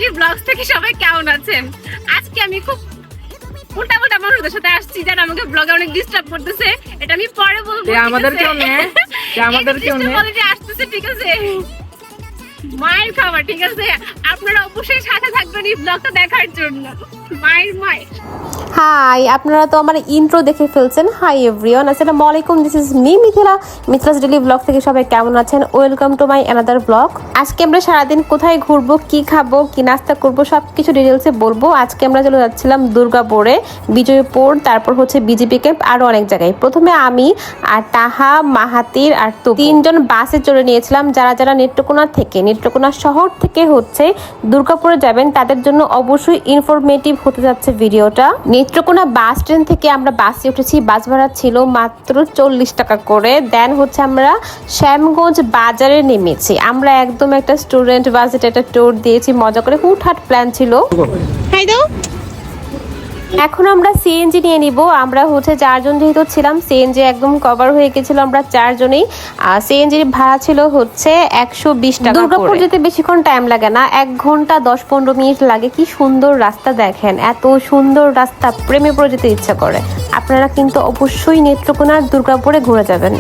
Daily blogs থেকে সবাই কেমন আছেন? আজকে আমি খুব মোটা মানুষদের সাথে আসছি যারা আমাকে ব্লগে অনেক ডিস্টার্ব করতেছে। এটা আমি পরে বলবো। আমাদের কেউ নেই, আমাদের কেউ নেই। আসতেছে, ঠিক আছে? মায়ের খাবার, ঠিক আছে? আপনারা অবশ্যই সাথে থাকবেন এই ব্লগটা দেখার জন্য। মায়ের হাই, আপনারা তো আমার ইন্ট্রো দেখে ফেলছেন। হাই এভরিওয়ান, আসসালামু আলাইকুম, this is me Mithila's daily blog থেকে সবাই কেমন আছেন? Welcome to my another blog. আজকে আমরা সারাদিন কোথায় ঘুরবো, কি খাবো, কি নাস্তা করবো, সব কিছু ডিটেলসে বলবো। আজকে আমরা চলে যাচ্ছিলাম দুর্গাপুরে, বিজয়পুর, তারপর হচ্ছে বিজেপি ক্যাম্প, আরও অনেক জায়গায়। প্রথমে আমি আর তাহা, মাহাতির আর তো তিনজন বাসে চড়ে নিয়েছিলাম। যারা যারা নেত্রকোনা শহর থেকে হচ্ছে দুর্গাপুরে যাবেন তাদের জন্য অবশ্যই ইনফরমেটিভ হতে যাচ্ছে ভিডিওটা। নেত্রকোনা বাস স্ট্যান্ড থেকে আমরা বাসে উঠেছি। বাস ভাড়া ছিল মাত্র 40 টাকা করে। দেন হচ্ছে আমরা শ্যামগঞ্জ বাজারে নেমেছি। আমরা একদম একটা স্টুডেন্ট বাজেট একটা ট্যুর দিয়েছি, মজা করে। হুটহাট প্ল্যান ছিল। এখন আমরা সিএনজি নিয়ে নিব। আমরা হচ্ছে 4 জন যেহেতু ছিলাম, সিএনজি একদম কভার হয়ে গেছিল। আমরা 4 জনেই। সিএনজির ভাড়া ছিল হচ্ছে 120 টাকা। দুর্গাপুর যেতে বেশিক্ষণ টাইম লাগে না, 1 ঘন্টা 10-15 মিনিট লাগে। কি সুন্দর রাস্তা দেখেন, এত সুন্দর রাস্তা, প্রেমে পড়ে যেতে ইচ্ছা করে। আপনারা কিন্তু অবশ্যই নেত্রকোনার দুর্গাপুরে ঘুরে যাবেন।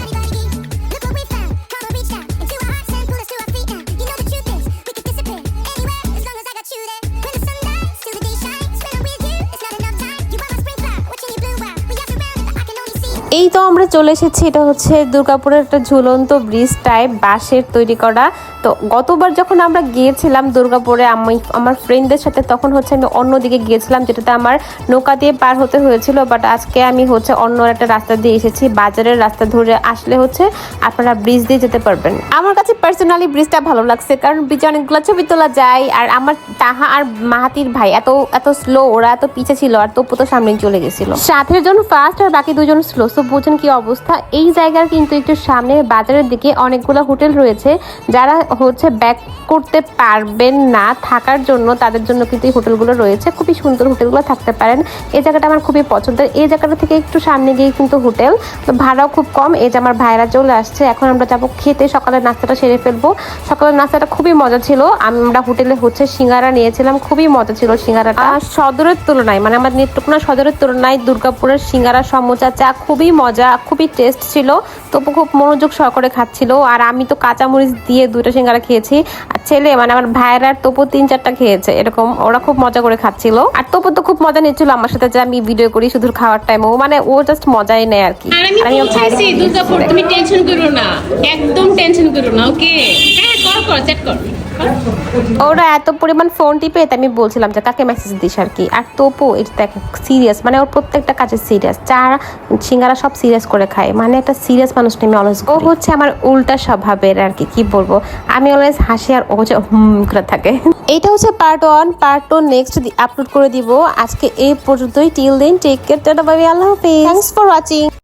এই তো আমরা চলে এসেছি। এটা হচ্ছে দুর্গাপুরের একটা ঝুলন্ত ব্রিজ টাইপ, বাঁশের তৈরি করা। তো গতবার যখন আমরা গিয়েছিলাম দুর্গাপুরে আমি আমার ফ্রেন্ডদের সাথে, তখন হচ্ছে আমি অন্যদিকে গিয়েছিলাম, যেটাতে আমার নৌকা দিয়ে পার হতে হয়েছিল। বাট আজকে আমি হচ্ছে অন্য একটা রাস্তা দিয়ে এসেছি। বাজারের রাস্তা ধরে আসলে হচ্ছে আপনারা ব্রিজ দিয়ে যেতে পারবেন। আমার কাছে পার্সোনালি ব্রিজটা ভালো লাগছে, কারণ ব্রিজে অনেকগুলো ছবি তোলা যায়। আর আমার তাহা আর মাহাতির ভাই এত স্লো, ওরা এত পিছে ছিল, আর তপু তো সামনে চলে গেছিল। 7 জন ফার্স্ট আর বাকি 2 জন স্লো। তো বুঝেন কি অবস্থা। এই জায়গার কিন্তু একটু সামনে বাজারের দিকে অনেকগুলো হোটেল রয়েছে। যারা হচ্ছে ব্যাক করতে পারবেন না থাকার জন্য, তাদের জন্য কিন্তু এই হোটেলগুলো রয়েছে। খুবই সুন্দর হোটেলগুলো থাকতে পারেন। এই জায়গাটা আমার খুবই পছন্দের। এই জায়গাটা থেকে একটু সামনে গিয়ে কিন্তু হোটেল, তো ভাড়াও খুব কম। এই যে আমার ভাইরা চলে আসছে। এখন আমরা যাবো খেতে, সকালের নাস্তাটা সেরে ফেলবো। সকালের নাস্তাটা খুবই মজা ছিল। আমরা হোটেলে হচ্ছে সিঙ্গারা নিয়েছিলাম, খুবই মজা ছিল সিঙ্গারাটা। সদরের তুলনায়, মানে আমার নেত্রকোনা সদরের তুলনায় দুর্গাপুরের সিঙ্গারা, সমোচা, চা খুবই মজা, খুবই টেস্ট ছিল। তবু খুব মনোযোগ সহকারে খাচ্ছিল। আর আমি তো কাঁচামরিচ দিয়ে 2টা সিঙ্গারা খেয়েছি। আর ছেলে, মানে আমার ভাইয়ের আর তপু 3-4টা খেয়েছে। এরকম ওরা খুব মজা করে খাচ্ছিল। আর তপু তো খুব মজা নিচ্ছিল আমার সাথে, যে আমি ভিডিও করি শুধু খাওয়ার টাইম। ও মানে ও জাস্ট মজাই নেয় আর কি। আমি পৌঁছাইছি দুর্গাপুর, তুমি টেনশন করো না, একদম টেনশন করো না। ওকে, হ্যাঁ কর চ্যাট কর। ওরা এত পরিমাণ ফোন টিপে, আমি বলছিলাম যে কাকে মেসেজ দিস আর কি। আর তপু এটা সিরিয়াস, মানে ওর প্রত্যেকটা কাজে সিরিয়াস। চা সিঙ্গারা সব সিরিয়াস করে খায়, মানে একটা সিরিয়াস মানুষ নেই। আমি অলওয়েজ, ও হচ্ছে আমার উল্টা স্বভাবের আর কি বলবো। আমি অলওয়েজ হাসি আর ও হচ্ছে করে থাকে। এইটা হচ্ছে পার্ট 1। পার্ট 2 নেক্সট আপলোড করে দিব। আজকে এই পর্যন্তই। Till then take care, tata, bye bye, আল্লাহ হাফেজ, থ্যাঙ্কস ফর ওয়াচিং।